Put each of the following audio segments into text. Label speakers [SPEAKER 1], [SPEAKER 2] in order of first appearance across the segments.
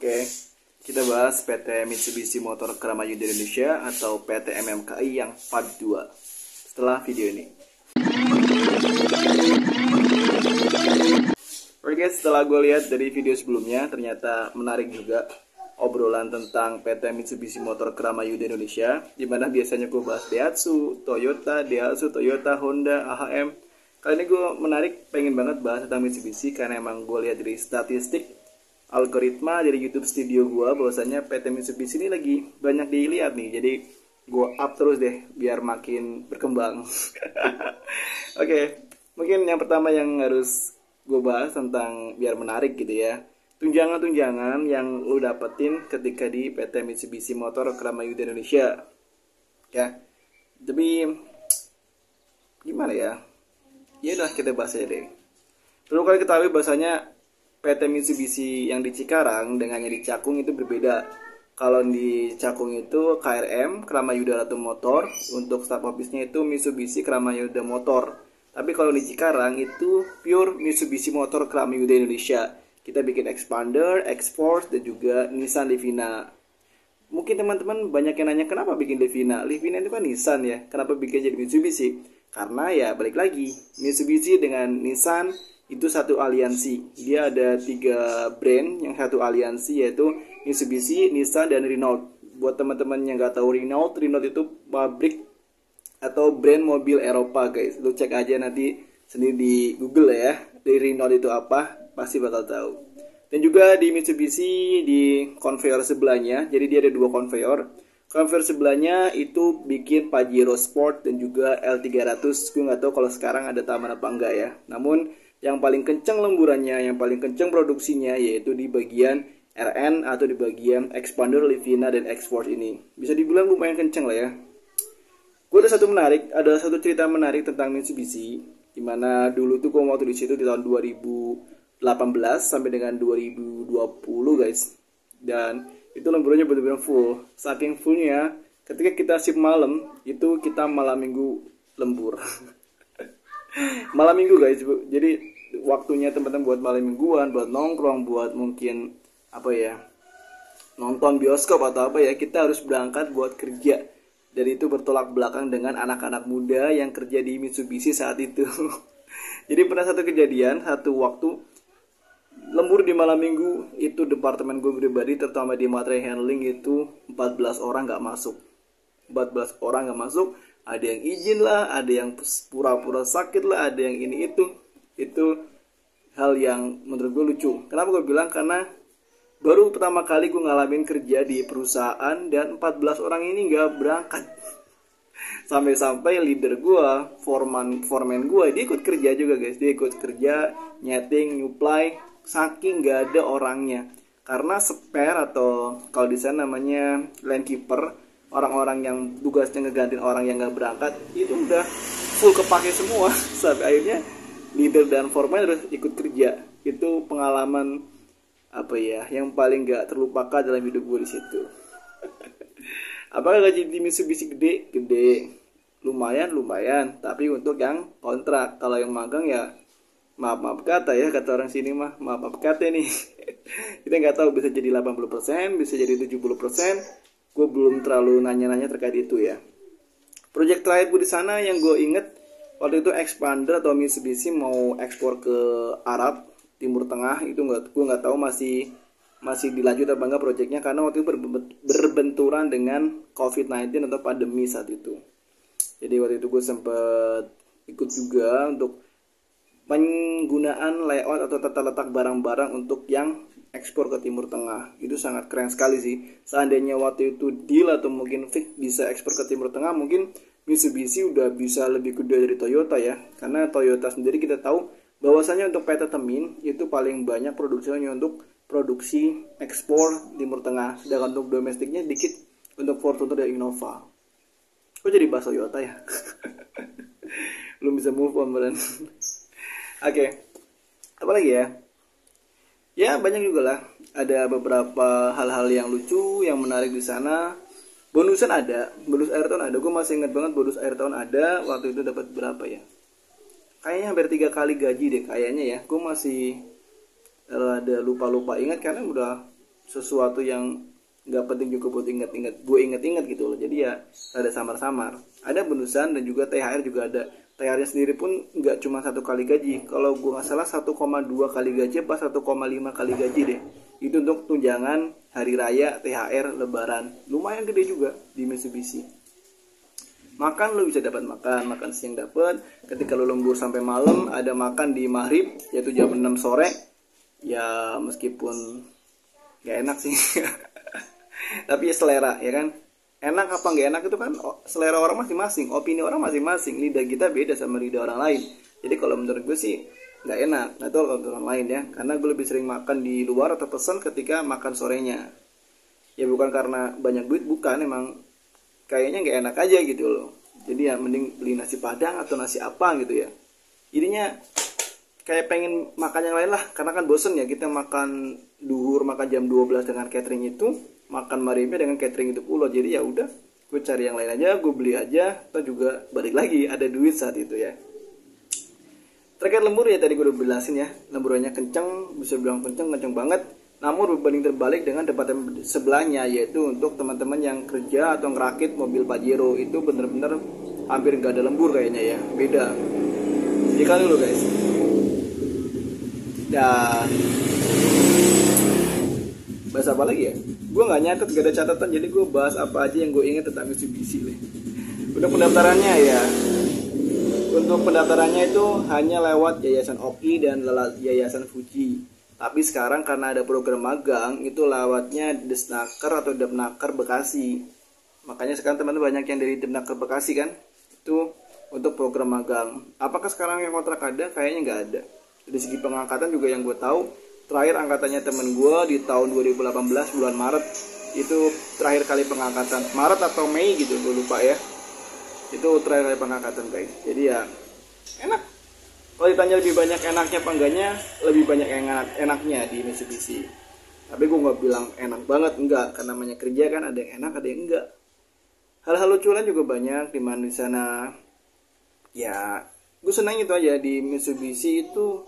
[SPEAKER 1] Oke, kita bahas PT Mitsubishi Motor Kerama Yuda Indonesia atau PT MMKI yang part 2 setelah video ini. Oke guys, setelah gue lihat dari video sebelumnya, ternyata menarik juga obrolan tentang PT Mitsubishi Motor Kerama Yuda Indonesia, dimana biasanya gue bahas Daihatsu, Toyota, Honda, AHM. Kali ini gue pengen banget bahas tentang Mitsubishi karena emang gue lihat dari statistik algoritma dari YouTube studio gue bahwasanya PT Mitsubishi ini lagi banyak dilihat nih, jadi gue up terus deh biar makin berkembang. Oke, mungkin yang pertama yang harus gue bahas tentang biar menarik gitu ya, tunjangan-tunjangan yang lu dapetin ketika di PT Mitsubishi Motor Kerama Yuda Indonesia ya. Tapi gimana ya, ya udah kita bahas aja deh. Perlu kalian ketahui bahwasanya PT Mitsubishi yang di Cikarang dengan yang di Cakung itu berbeda. Kalau di Cakung itu KRM, Kerama Yuda Ratu Motor, untuk staff office-nya itu Mitsubishi Kerama Yuda Motor. Tapi kalau di Cikarang itu pure Mitsubishi Motor Kerama Yuda Indonesia. Kita bikin Expander, X-Force, dan juga Nissan Livina. Mungkin teman-teman banyak yang nanya kenapa bikin Livina. Livina itu kan Nissan ya, kenapa bikin jadi Mitsubishi? Karena ya balik lagi, Mitsubishi dengan Nissan itu satu aliansi. Dia ada 3 brand yang satu aliansi, yaitu Mitsubishi, Nissan, dan Renault. Buat teman-teman yang nggak tahu Renault itu pabrik atau brand mobil Eropa guys. Lu cek aja nanti sendiri di Google ya, di Renault itu apa, pasti bakal tahu. Dan juga di Mitsubishi di konveyor sebelahnya, jadi dia ada 2 konveyor. Konveyor sebelahnya itu bikin Pajero Sport dan juga L300. Gue nggak tahu kalau sekarang ada tambahan apa enggak ya. Namun yang paling kencang lemburannya, yang paling kencang produksinya yaitu di bagian RN atau di bagian Expander, Livina, dan X-Force ini. Bisa dibilang lumayan kencang lah ya. Gue ada satu cerita menarik tentang Mitsubishi, dimana dulu tuh gue waktu di situ di tahun 2018 sampai dengan 2020 guys. Dan itu lemburannya benar-benar full. Saking fullnya, ketika kita shift malam, itu kita malam minggu lembur. Malam minggu guys, jadi waktunya teman-teman buat malam mingguan, buat nongkrong, buat mungkin apa ya, nonton bioskop atau apa ya, kita harus berangkat buat kerja. Dan itu bertolak belakang dengan anak-anak muda yang kerja di Mitsubishi saat itu. Jadi pernah satu kejadian, satu waktu lembur di malam minggu, itu departemen gue pribadi terutama di material handling itu 14 orang gak masuk. 14 orang gak masuk. Ada yang izin lah, ada yang pura-pura sakit lah, ada yang ini itu. Itu hal yang menurut gue lucu. Kenapa gue bilang? Karena baru pertama kali gue ngalamin kerja di perusahaan dan 14 orang ini gak berangkat. Sampai-sampai leader gue, foreman gue, dia ikut kerja juga guys. Dia ikut kerja, nyeting, nyuplai, saking gak ada orangnya. Karena spare atau kalau di sana namanya line keeper, orang-orang yang tugasnya ngegantiin orang yang gak berangkat, itu udah full kepake semua. Sampai akhirnya leader dan foreman harus ikut kerja. Itu pengalaman apa ya, yang paling gak terlupakan dalam hidup gue di situ. Apakah gaji di Mitsubishi gede? Gede. Lumayan. Tapi untuk yang kontrak, kalau yang magang ya maaf kata ya, kata orang sini mah maaf kata nih. Kita nggak tahu, bisa jadi 80%, bisa jadi 70%. Gue belum terlalu nanya-nanya terkait itu ya. Project terakhir gue di sana yang gue inget waktu itu Expander atau Mitsubishi mau ekspor ke Arab, Timur Tengah. Itu gue nggak tahu masih dilanjut apa enggak proyeknya, karena waktu itu berbenturan dengan COVID-19 atau pandemi saat itu. Jadi waktu itu gue sempat ikut juga untuk penggunaan layout atau tata letak barang-barang untuk yang ekspor ke Timur Tengah. Itu sangat keren sekali sih. Seandainya waktu itu deal atau mungkin fix bisa ekspor ke Timur Tengah, mungkin Mitsubishi udah bisa lebih gede dari Toyota ya. Karena Toyota sendiri kita tahu bahwasanya untuk PT Temin itu paling banyak produksinya untuk produksi ekspor Timur Tengah. Sedangkan untuk domestiknya dikit untuk Fortuner dan Innova. Kok jadi bahas Toyota ya? Belum bisa move on beneran. Oke. Apa lagi ya? Ya banyak juga lah, ada beberapa hal-hal yang lucu, yang menarik di sana. Bonusan ada, bonus akhir tahun ada. Gue masih ingat banget bonus akhir tahun ada. Waktu itu dapat berapa ya? Kayaknya hampir 3 kali gaji deh kayaknya ya. Gue masih ada lupa ingat karena udah sesuatu yang nggak penting juga buat gue inget-inget gitu loh. Jadi ya ada samar-samar. Ada bonusan dan juga THR juga ada. THR-nya sendiri pun nggak cuma 1 kali gaji. Kalau gue nggak salah 1,2 kali gaji apa 1,5 kali gaji deh. Itu untuk tunjangan hari raya, THR, lebaran. Lumayan gede juga di Mitsubishi. Makan lu bisa dapat makan siang dapat. Ketika lu lembur sampai malam ada makan di maghrib yaitu jam 6 sore. Ya meskipun nggak enak sih. Tapi ya selera ya kan. Enak apa nggak enak itu kan selera orang masing-masing, opini orang masing-masing. Lidah kita beda sama lidah orang lain. Jadi kalau menurut gue sih nggak enak. Nah itu kalau orang lain ya, karena gue lebih sering makan di luar atau pesan ketika makan sorenya. Ya bukan karena banyak duit, bukan, emang kayaknya nggak enak aja gitu loh. Jadi ya mending beli nasi padang atau nasi apa gitu ya. Jadinya kayak pengen makan yang lain lah, karena kan bosen ya kita makan duhur, makan jam 12 dengan catering itu, makan maghribnya dengan catering itu pula. Jadi ya udah, gue cari yang lain aja, gue beli aja, atau juga balik lagi ada duit saat itu ya. Terkait lembur ya tadi gue udah jelasin ya, lemburannya kenceng, bisa bilang kenceng banget. Namun berbanding terbalik dengan departemen sebelahnya, yaitu untuk teman-teman yang kerja atau ngerakit mobil Pajero itu bener-bener hampir nggak ada lembur kayaknya ya, beda. Jadi kan dulu guys. Dan bahas apa lagi ya? Gue nggak nyatet, gak ada catatan, jadi gue bahas apa aja yang gue ingat tentang Mitsubishi nih. Untuk pendaftarannya ya, untuk pendaftarannya itu hanya lewat Yayasan OPI dan Yayasan Fuji. Tapi sekarang karena ada program magang itu lewatnya Desnaker atau Depnaker Bekasi. Makanya sekarang teman-teman banyak yang dari Depnaker Bekasi kan, itu untuk program magang. Apakah sekarang yang kontrak ada? Kayaknya nggak ada. Dari segi pengangkatan juga yang gue tahu, terakhir angkatannya temen gue di tahun 2018 bulan Maret, itu terakhir kali pengangkatan. Maret atau Mei gitu, gue lupa ya. Itu terakhir kali pengangkatan guys. Jadi ya enak. Kalau ditanya lebih banyak enaknya apa enggaknya, lebih banyak enaknya di Mitsubishi. Tapi gue nggak bilang enak banget, enggak. Karena namanya kerja kan ada yang enak, ada yang enggak. Hal-hal lucu lain juga banyak di mana di sana. Ya, gue senang itu aja di Mitsubishi itu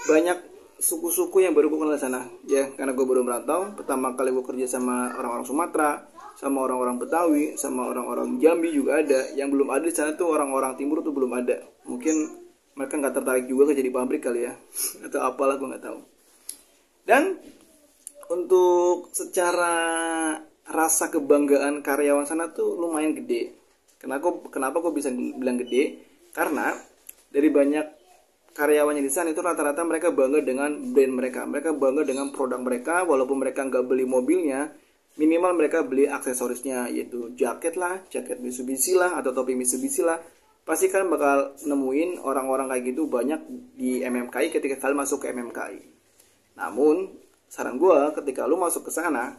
[SPEAKER 1] banyak suku-suku yang baru gue kenal di sana. Ya, karena gue baru merantau. Pertama kali gue kerja sama orang-orang Sumatera, sama orang-orang Betawi, sama orang-orang Jambi juga ada. Yang belum ada di sana tuh orang-orang Timur tuh belum ada. Mungkin mereka nggak tertarik juga kerja di pabrik kali ya, atau apalah gue nggak tahu. Dan untuk secara rasa kebanggaan karyawan sana tuh lumayan gede. Kenapa gue bisa bilang gede? Karena dari banyak karyawannya di sana itu rata-rata mereka bangga dengan brand mereka. Mereka bangga dengan produk mereka, walaupun mereka nggak beli mobilnya. Minimal mereka beli aksesorisnya, yaitu jaket lah, jaket Mitsubishi lah, atau topi Mitsubishi lah. Pasti kalian bakal nemuin orang-orang kayak gitu banyak di MMKI ketika kalian masuk ke MMKI. Namun, saran gue ketika lu masuk ke sana,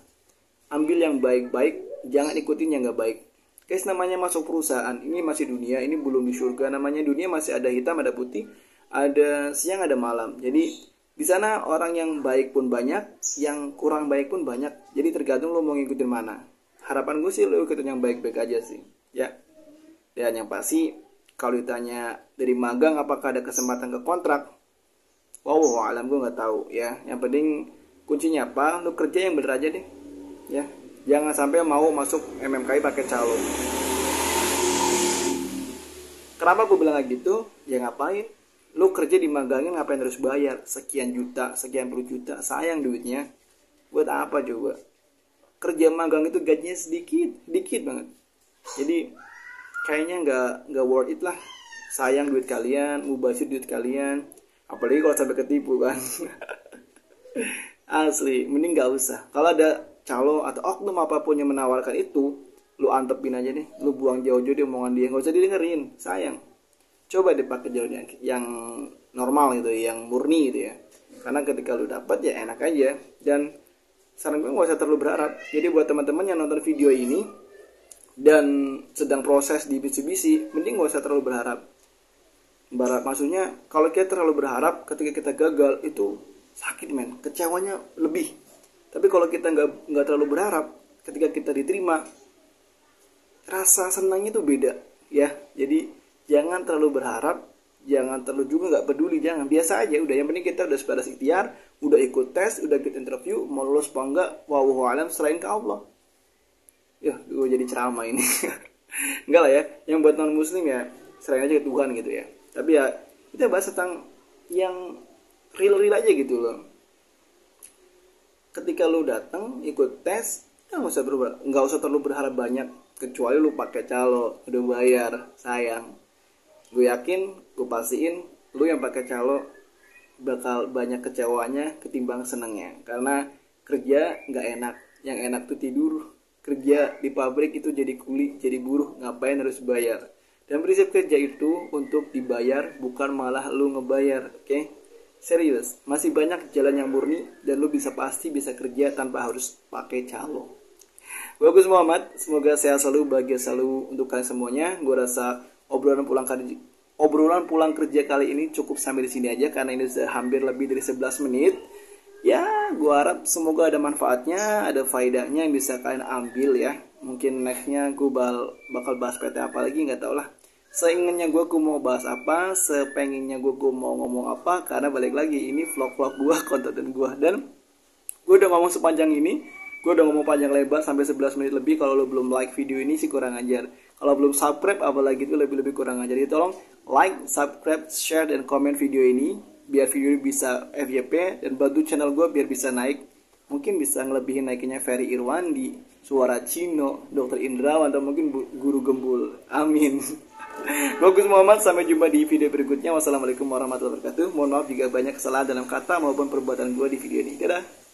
[SPEAKER 1] ambil yang baik-baik, jangan ikutin yang gak baik. Guys, namanya masuk perusahaan, ini masih dunia, ini belum di surga. Namanya dunia masih ada hitam, ada putih, ada siang, ada malam. Jadi, di sana orang yang baik pun banyak, yang kurang baik pun banyak. Jadi tergantung lo mau ngikutin mana. Harapan gue sih lo ikutin yang baik-baik aja sih. Ya. Dan yang pasti kalau ditanya dari magang apakah ada kesempatan ke kontrak, wow alam gue nggak tahu ya. Yang penting kuncinya apa? Lo kerja yang bener aja deh. Ya. Jangan sampai mau masuk MMKI pakai calo. Kenapa gue bilang kayak gitu? Ya ngapain? Lu kerja di magangnya ngapain harus bayar sekian juta, sekian puluh juta, sayang duitnya. Buat apa coba? Kerja magang itu gajinya dikit banget. Jadi kayaknya nggak worth it lah. Sayang duit kalian, mubazir duit kalian. Apalagi kalau sampai ketipu kan. Asli, mending nggak usah. Kalau ada calo atau oknum apapun yang menawarkan itu, lu antepin aja deh. Lu buang jauh-jauh dia omongan dia, nggak usah didengerin. Sayang. Coba dipakai jalurnya yang normal gitu, yang murni gitu ya. Karena ketika lu dapat ya enak aja. Dan saran gue gak usah terlalu berharap. Jadi buat teman-teman yang nonton video ini dan sedang proses di Mitsubishi, mending gak usah terlalu berharap. Maksudnya kalau kita terlalu berharap ketika kita gagal itu sakit men, kecewanya lebih. Tapi kalau kita nggak terlalu berharap, ketika kita diterima, rasa senangnya itu beda ya. Jadi jangan terlalu berharap, jangan terlalu juga nggak peduli, jangan, biasa aja udah. Yang penting kita udah sebatas ikhtiar, udah ikut tes, udah ikut interview, mau lulus apa enggak, wallahu alam, serahin ke Allah. Ya, gue jadi ceramah ini. Enggak lah ya, yang buat non muslim ya serahin aja ke Tuhan gitu ya. Tapi ya kita bahas tentang yang real aja gitu loh. Ketika lu datang ikut tes, nggak usah terlalu berharap banyak, kecuali lu pakai calo udah bayar, sayang. Gue yakin, gue pastiin lu yang pakai calo bakal banyak kecewanya ketimbang senengnya. Karena kerja nggak enak, yang enak tuh tidur. Kerja di pabrik itu jadi kuli, jadi buruh, ngapain harus bayar. Dan prinsip kerja itu untuk dibayar, bukan malah lu ngebayar, oke? Serius, masih banyak jalan yang murni dan lu pasti bisa kerja tanpa harus pakai calo. Gue Agus Muhammad, semoga sehat selalu, bahagia selalu untuk kalian semuanya. Gue rasa obrolan pulang kerja kali ini cukup sampai di sini aja karena ini sudah hampir lebih dari 11 menit. Ya, gue harap semoga ada manfaatnya, ada faedahnya yang bisa kalian ambil ya. Mungkin nextnya gue bakal bahas PT apa lagi, nggak tau lah. Seinginnya gue mau bahas apa, sepengennya gue mau ngomong apa, karena balik lagi ini vlog gue, konten gue. Dan gue udah ngomong sepanjang ini, gue udah ngomong panjang lebar sampai 11 menit lebih. Kalau lo belum like video ini sih kurang ajar. Kalau belum subscribe apalagi itu lebih kurang ajar. Jadi tolong like, subscribe, share, dan komen video ini biar video ini bisa FYP dan bantu channel gue biar bisa naik. Mungkin bisa ngelebihin naiknya Ferry Irwandi, Suara Cino, Dr. Indrawan, atau mungkin Guru Gembul. Amin. Bagus Muhammad, sampai jumpa di video berikutnya. Wassalamualaikum warahmatullahi wabarakatuh. Mohon maaf jika banyak kesalahan dalam kata maupun perbuatan gue di video ini. Dadah.